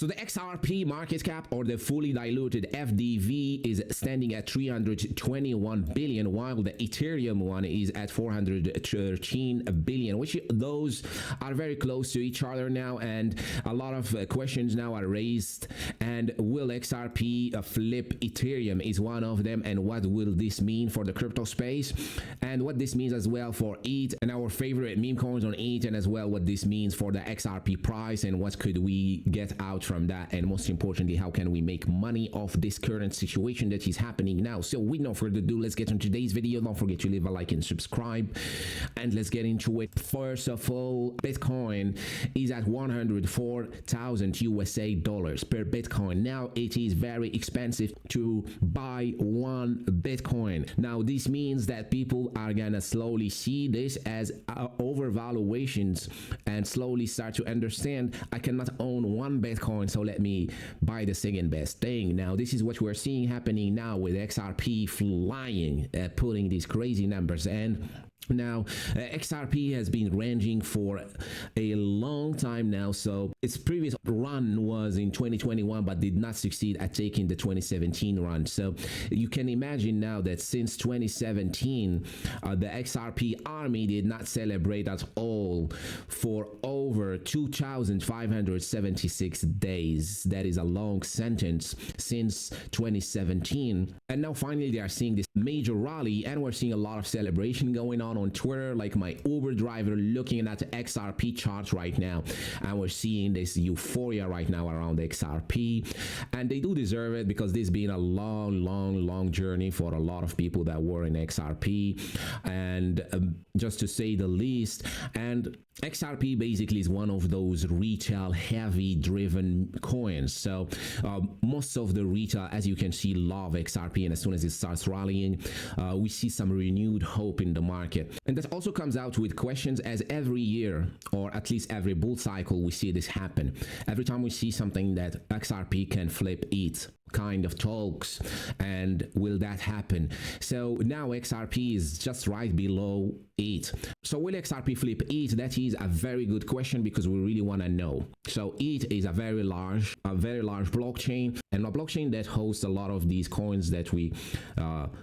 So the XRP market cap, or the fully diluted FDV, is standing at 321 billion, while the Ethereum one is at 413 billion, which those are very close to each other now, and a lot of questions now are raised. And will XRP flip Ethereum is one of them, and what will this mean for the crypto space, and what this means as well for ETH and our favorite meme coins on ETH, and as well what this means for the XRP price and what could we get out from that, and most importantly, how can we make money off this current situation that is happening now. So with no further ado, let's get into today's video. Don't forget to leave a like and subscribe, and let's get into it. First of all, Bitcoin is at 104,000 USA dollars per Bitcoin. Now it is very expensive to buy one Bitcoin. Now this means that people are gonna slowly see this as overvaluations and slowly start to understand, I cannot own one Bitcoin, so let me buy the second best thing. Now this is what we're seeing happening now with XRP flying, putting these crazy numbers. And now XRP has been ranging for a long time now. So its previous run was in 2021 but did not succeed at taking the 2017 run. So you can imagine now that since 2017 the XRP army did not celebrate at all for over 2,576 days. That is a long sentence since 2017, and now finally they are seeing this major rally, and we're seeing a lot of celebration going on Twitter, like my Uber driver looking at the XRP charts right now, and we're seeing this euphoria right now around XRP, and they do deserve it because this has been a long journey for a lot of people that were in XRP, and just to say the least. And XRP basically is one of those retail heavy driven coins. So most of the retail, as you can see, love XRP, and as soon as it starts rallying, we see some renewed hope in the market. And that also comes out with questions, as every year, or at least every bull cycle, we see this happen. Every time we see something that XRP can flip ETH kind of talks, and will that happen? So now XRP is just right below ETH. So will XRP flip ETH? That is a very good question, because we really want to know. So ETH is a very large blockchain, and a blockchain that hosts a lot of these coins that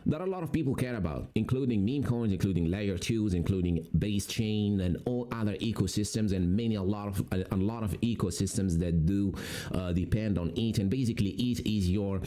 that a lot of people care about, including meme coins, including layer 2s, including base chain, and all other ecosystems, and a lot of ecosystems that do depend on ETH. And basically ETH is your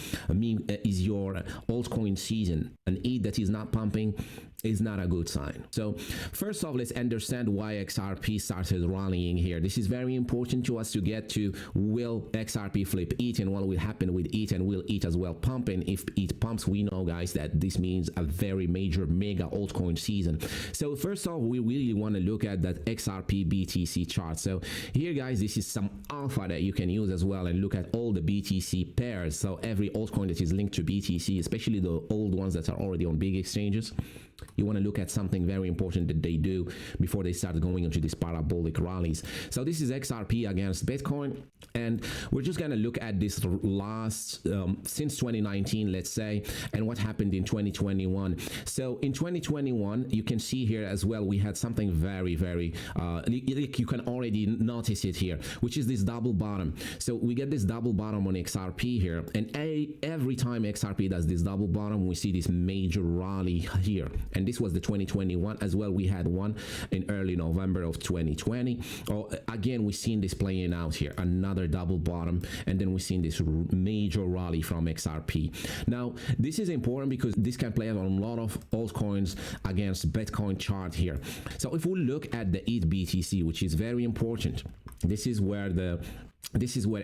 altcoin season, and ETH that is not pumping is not a good sign. So first off, let's understand why XRP started rallying here. This is very important to us to get to, will XRP flip ETH, and what will happen with ETH, and will ETH as well pump? And if ETH pumps, we know, guys, that this means a very major mega altcoin season. So first off, we really want to look at that XRP BTC chart. So here, guys, this is some alpha that you can use as well, and look at all the BTC pairs. So every altcoin that is linked to BTC, especially the old ones that are already on big exchanges, you want to look at something very important that they do before they start going into these parabolic rallies. So this is XRP against Bitcoin, and we're just going to look at this last since 2019, let's say, and what happened in 2021. So in 2021, you can see here as well, we had something very you can already notice it here, which is this double bottom. So we get this double bottom on XRP here, and every time XRP does this double bottom, we see this major rally here. And this was the 2021 as well. We had one in early November of 2020. Again, we've seen this playing out here, another double bottom, and then we've seen this major rally from XRP. Now this is important because this can play out on a lot of altcoins against Bitcoin chart here. So if we look at the ETH BTC, which is very important, this is where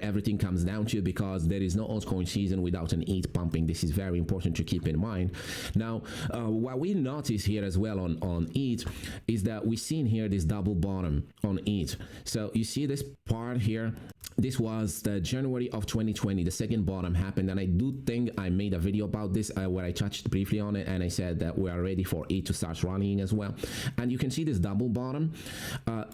everything comes down to, because there is no altcoin season without an ETH pumping. This is very important to keep in mind. Now, what we notice here as well on ETH is that we've seen here this double bottom on ETH. So you see this part here. This was the January of 2020. The second bottom happened, and I do think I made a video about this where I touched briefly on it, and I said that we are ready for ETH to start rallying as well. And you can see this double bottom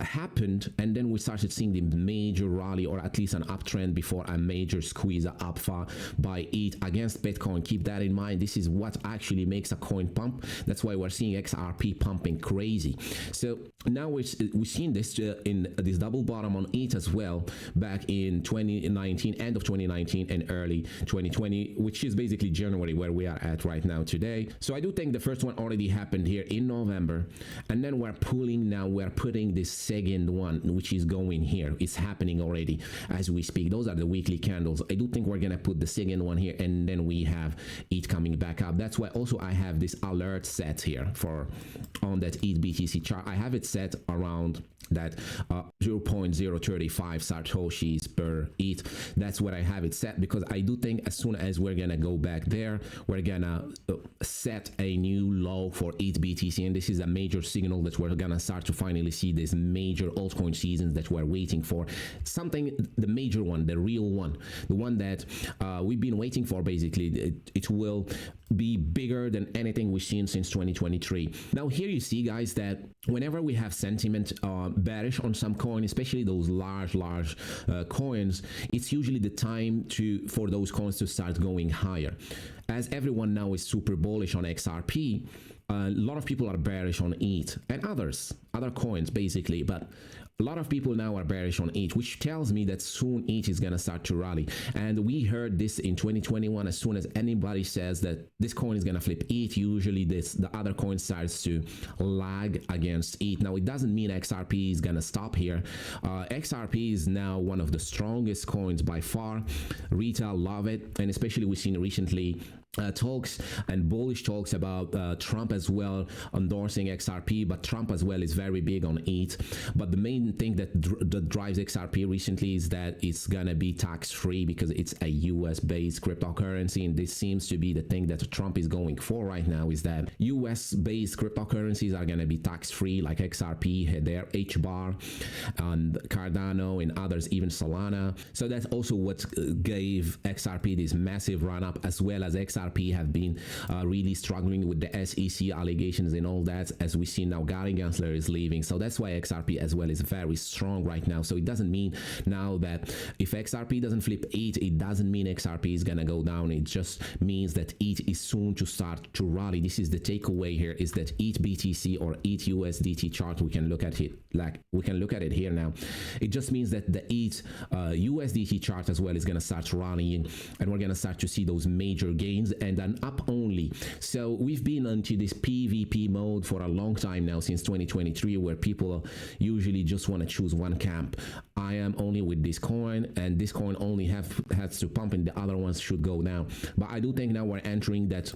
happened, and then we started seeing the major rally, or at at least an uptrend before a major squeeze up by ETH against Bitcoin. Keep that in mind. This is what actually makes a coin pump. That's why we're seeing XRP pumping crazy. So now we've seen this in this double bottom on ETH as well back in 2019, end of 2019 and early 2020, which is basically January, where we are at right now today. So I do think the first one already happened here in November, and then we're putting this second one, which is going here. It's happening already as we speak. Those are the weekly candles. I do think we're gonna put the second one here, and then we have ETH coming back up. That's why also I have this alert set here for on that ETH BTC chart. I have it set around that 0.035 satoshis per ETH. That's what I have it set, because I do think as soon as we're gonna go back there, we're gonna set a new low for ETH BTC, and this is a major signal that we're gonna start to finally see this major altcoin seasons that we're waiting for. Something, the major one, the real one, the one that we've been waiting for. Basically, it will be bigger than anything we've seen since 2023. Now here you see, guys, that whenever we have sentiment bearish on some coin, especially those large coins, it's usually the time for those coins to start going higher. As everyone now is super bullish on XRP, a lot of people are bearish on ETH and other coins basically, but a lot of people now are bearish on ETH, which tells me that soon ETH is going to start to rally. And we heard this in 2021. As soon as anybody says that this coin is going to flip ETH, usually the other coin starts to lag against ETH. Now, it doesn't mean XRP is going to stop here. XRP is now one of the strongest coins by far. Retail love it, and especially we've seen recently talks and bullish talks about Trump as well endorsing XRP, but Trump as well is very big on ETH. But the main thing that drives XRP recently is that it's gonna be tax-free, because it's a US-based cryptocurrency, and this seems to be the thing that Trump is going for right now, is that US-based cryptocurrencies are gonna be tax-free, like XRP, their HBAR, and Cardano, and others, even Solana. So that's also what gave XRP this massive run-up, as well as XRP have been really struggling with the SEC allegations and all that. As we see now, Gary Gensler is leaving, so that's why XRP as well is very strong right now. So it doesn't mean now that if XRP doesn't flip ETH, it doesn't mean XRP is gonna go down. It just means that ETH is soon to start to rally. This is the takeaway here, is that ETH BTC or ETH USDT chart, we can look at it here now. It just means that the ETH USDT chart as well is gonna start rallying, and we're gonna start to see those major gains and an up only. So we've been into this PvP mode for a long time now, since 2023, where people usually just want to choose one camp. I am only with this coin, and this coin only has to pump, and the other ones should go down. But I do think now we're entering that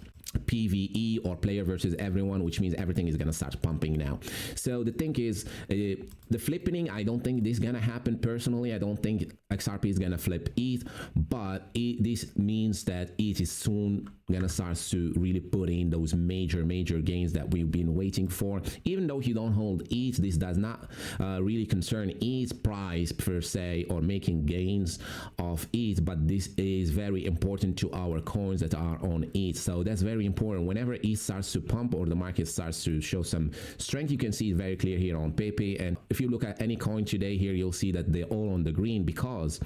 PvE, or player versus everyone, which means everything is gonna start pumping now. So the thing is, the flipping, I don't think this is gonna happen. Personally, I don't think XRP is gonna flip ETH, but this means that ETH is soon gonna start to really put in those major gains that we've been waiting for. Even though you don't hold ETH, this does not really concern ETH's price per se, or making gains of ETH, but this is very important to our coins that are on ETH. So that's very important. Whenever ETH starts to pump, or the market starts to show some strength, you can see it very clear here on Pepe. And if you look at any coin today here, you'll see that they're all on the green, because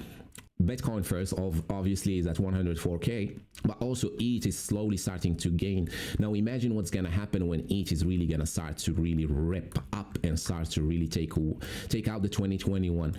Bitcoin first obviously is at 104k, but also ETH is slowly starting to gain. Now imagine what's gonna happen when ETH is really gonna start to really rip up and start to really take out the 2021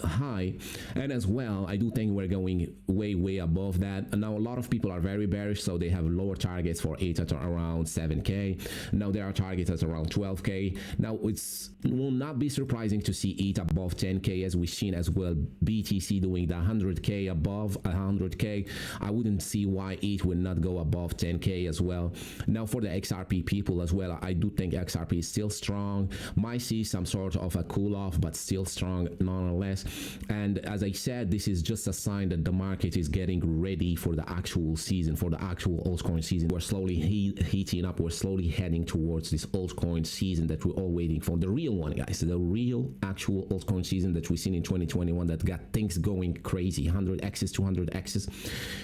high. And as well, I do think we're going way above that. And now a lot of people are very bearish, so they have lower targets for ETH at around 7k. Now there are targets at around 12k. Now it will not be surprising to see ETH above 10k, as we've seen as well BTC doing the 100k, above 100k. I wouldn't see why ETH would not go above 10k as well. Now for the XRP people as well, I do think XRP is still strong. Might see some sort of a cool off, but still strong nonetheless. And as I said, this is just a sign that the market is getting ready for the actual season, for the actual altcoin season. We're slowly heating up. We're slowly heading towards this altcoin season that we're all waiting for. The real one, guys, the real actual altcoin season that we've seen in 2021, that got things going going crazy, 100x's, 200x's.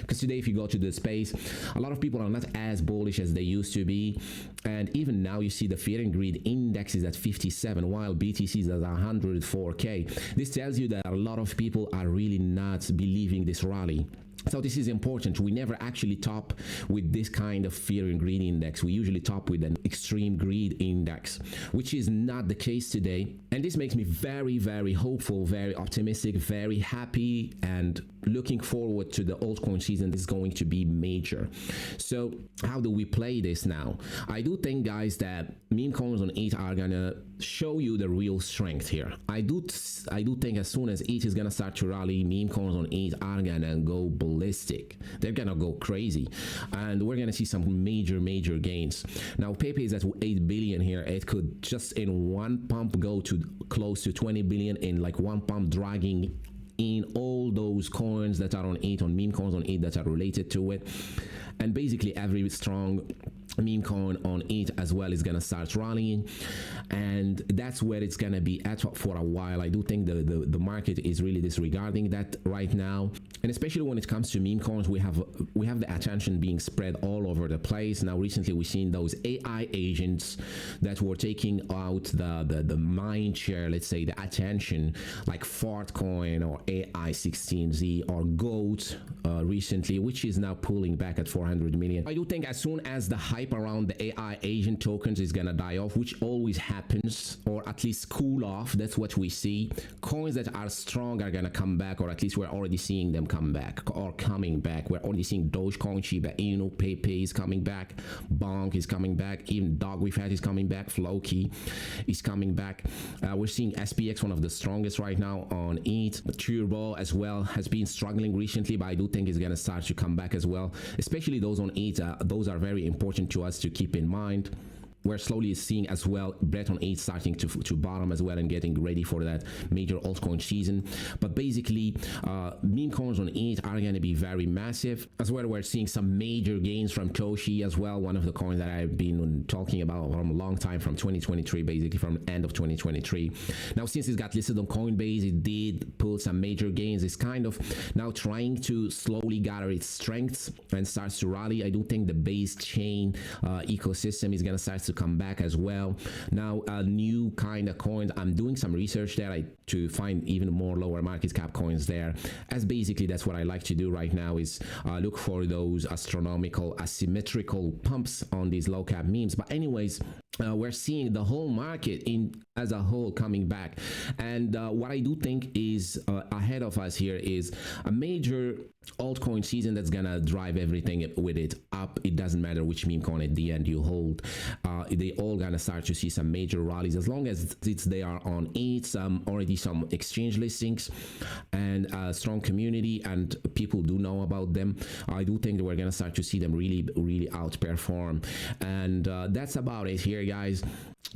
Because today, if you go to the space, a lot of people are not as bullish as they used to be. And even now, you see the fear and greed index is at 57, while BTC is at 104K. This tells you that a lot of people are really not believing this rally. So this is important. We never actually top with this kind of fear and greed index. We usually top with an extreme greed index, which is not the case today. And this makes me very, very hopeful, very optimistic, very happy, and looking forward to the altcoin season. This is going to be major. So how do we play this now? I do think, guys, that meme coins on ETH are gonna show you the real strength here. I do think as soon as ETH is gonna start to rally, meme coins on ETH are gonna go ballistic. They're gonna go crazy, and we're gonna see some major gains. Now Pepe is at 8 billion here. It could just in one pump go to close to 20 billion in like one pump, dragging in all those coins that are on ETH, on meme coins on ETH that are related to it. And basically every strong meme coin on ETH as well is gonna start rallying, and that's where it's gonna be at for a while. I do think the market is really disregarding that right now, and especially when it comes to meme coins, we have the attention being spread all over the place. Now recently we've seen those AI agents that were taking out the mind share, let's say the attention, like Fart Coin or AI16Z or GOAT recently, which is now pulling back at 400 million. I do think as soon as the hype around the AI agent tokens is gonna die off, which always happens, or at least cool off, that's what we see. Coins that are strong are gonna come back, or at least we're already seeing them come back or coming back. We're already seeing Dogecoin, Shiba Inu, Pepe is coming back, BONK is coming back, even Dog We've Had is coming back, Floki is coming back. We're seeing SPX, one of the strongest right now on ETH. Turbo as well has been struggling recently, but I do think it's gonna start to come back as well, especially those on ETH. Those are very important to us to keep in mind. We're slowly seeing as well bet on ETH starting to bottom as well and getting ready for that major altcoin season. But basically, meme coins on ETH are going to be very massive as well. We're seeing some major gains from Toshi as well, one of the coins that I've been talking about from a long time, from 2023, basically from end of 2023. Now, since it got listed on Coinbase, it did pull some major gains. It's kind of now trying to slowly gather its strengths and starts to rally. I do think the base chain ecosystem is going to start to come back as well. Now new kind of coins, I'm doing some research there to find even more lower market cap coins there, as basically that's what I like to do right now, is look for those astronomical asymmetrical pumps on these low cap memes. But anyways, we're seeing the whole market as a whole coming back, and what I do think is ahead of us here is a major altcoin season that's gonna drive everything with it up. It doesn't matter which meme coin at the end you hold, they all gonna start to see some major rallies as long as they are on ETH. Already some exchange listings and a strong community, and people do know about them. I do think that we're gonna start to see them really outperform, and that's about it here, guys.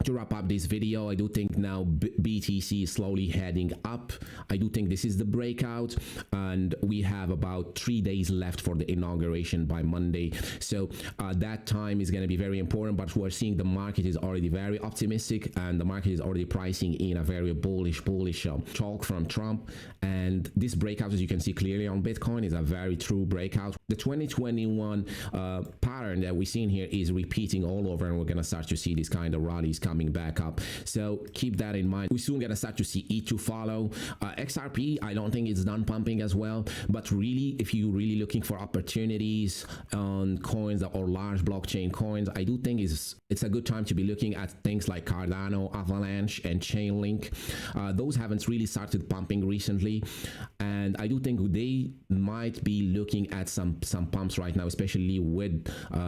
To wrap up this video, I do think now BTC is slowly heading up. I do think this is the breakout, and we have about 3 days left for the inauguration by Monday. So that time is going to be very important, but we're seeing the market is already very optimistic, and the market is already pricing in a very bullish talk from Trump. And this breakout, as you can see clearly on Bitcoin, is a very true breakout. The 2021 pattern that we've seen here is repeating all over, and we're going to start to see these kind of rallies coming back up. So keep that in mind. We're soon going to start to see ETH follow. XRP, I don't think it's done pumping as well, but really, if you're really looking for opportunities on coins or large blockchain coins, I do think it's a good time to be looking at things like Cardano, Avalanche, and Chainlink. Those haven't really started pumping recently, and I do think they might be looking at some pumps right now, especially with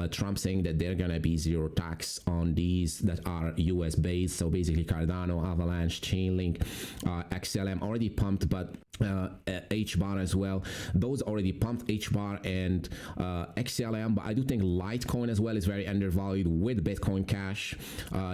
Trump saying that they're gonna be zero tax on these that are US based. So basically Cardano, Avalanche, Chainlink, XLM already pumped, but HBAR as well, those already pumped, HBAR and XLM. But I do think Litecoin as well is very undervalued with Bitcoin Cash.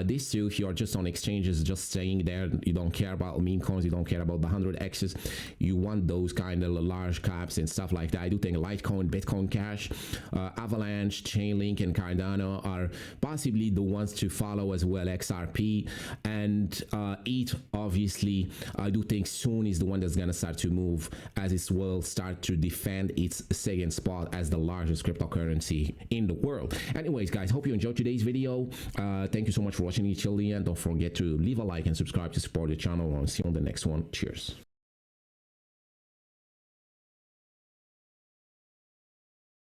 These two, if you're just on exchanges just staying there, you don't care about meme coins, you don't care about the 100x's, you want those kind of large caps and stuff like that. I do think Litecoin, Bitcoin Cash, Avalanche, Chainlink, and Cardano are possibly the ones to follow, as well XRP, and ETH, obviously, I do think soon is the one that's gonna start to move, as it will start to defend its second spot as the largest cryptocurrency in the world. Anyways, guys, hope you enjoyed today's video. Thank you so much for watching it till the end. Don't forget to leave a like and subscribe to support the channel. I'll see you on the next one. Cheers.